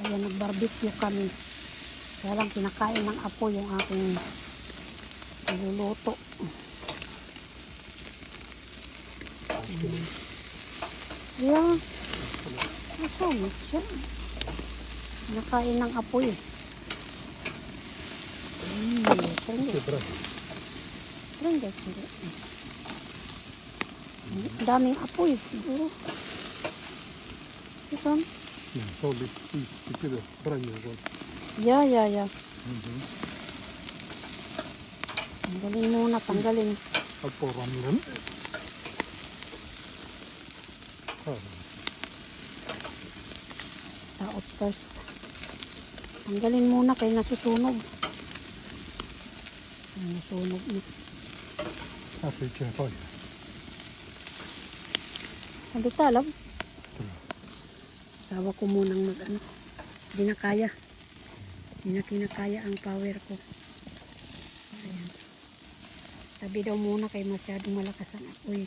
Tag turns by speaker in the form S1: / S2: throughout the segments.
S1: Ayan, nag-barbecue kami. Kaya lang kinakain ng apo yung aking niluluto. Ayan. Masungit siya. Kinakain ng apoy. Trende. Ang daming apoy siguro. Ito. Yeah. Tanggalin muna, tanggalin. Taot first. Tanggalin muna kaya nasusunog. Nasusunog na. Sabi talab. Sawa ko munang mag-ano. Hindi na kaya. Hindi na kinakaya ang power ko. Ayan. Tabi daw muna kay masyadong malakas ang apoy.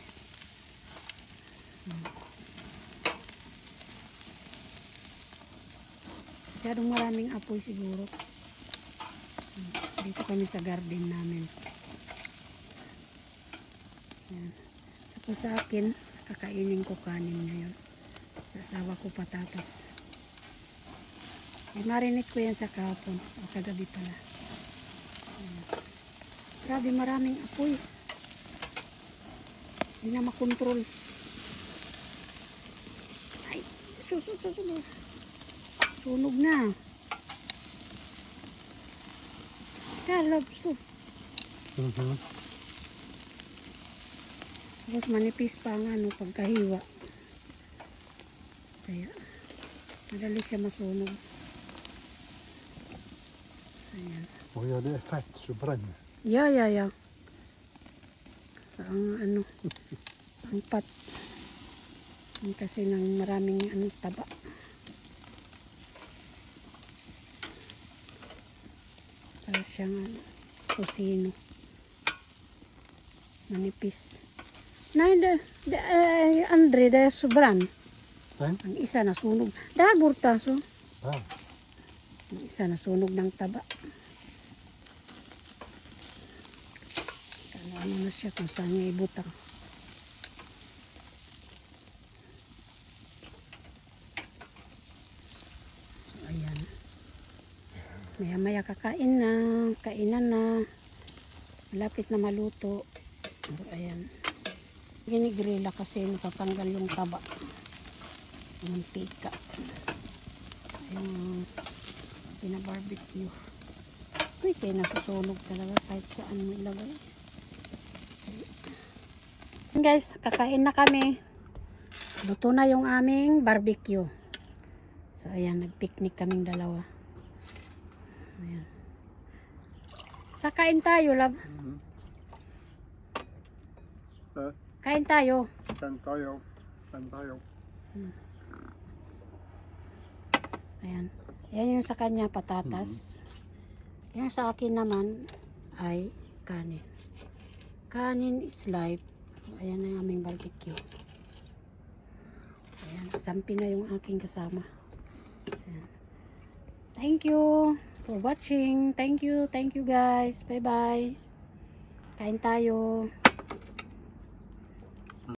S1: Masyadong maraming apoy siguro. Dito kami sa garden namin. Ayan. Tapos sa akin, kakainin ko kanin ngayon. Sa asawa ko patatas. Marinate ko yan sa kahapon. O kagabi pala. Ayan. Grabe maraming apoy. Hindi na makontrol. Ay, susunod. Sunog na. Kalabso. Tapos manipis pa ang ano, pagkahiwa. Kaya, madali siya masunog. Ayan.
S2: Ja, det är fett så bränner.
S1: Yeah. Sa ang ano, ang pat. Kasi ng maraming ano, taba. Para siyang ano, kusino. Manipis. Andre, dahil sobran. Ang isa nasunog. Dahil burtaso. Ang isa nasunog ng taba. Ano na siya kung saan niya ibutang. So, ayan. Maya kakain na. Kainan na. Malapit na maluto. So, ayan. Ginigrila kasi natatanggal yung taba. Yung mantika. Yung pinabarbecue. Uy, kaya nasusunog talaga kahit saan mo ilagay. Guys, kakain na kami. Luto na yung aming barbecue. So, ayan, nag-picnic kaming dalawa. Ayan. Kain tayo, love. Kain tayo. Ayan. Ayan yung sa kanya, patatas. Yung sa akin naman ay kanin. Kanin is life. Ayan na yung aming barbecue. Ayan, sampi na yung aking kasama. Ayan. Thank you for watching. Thank you guys. Bye bye. Kain tayo.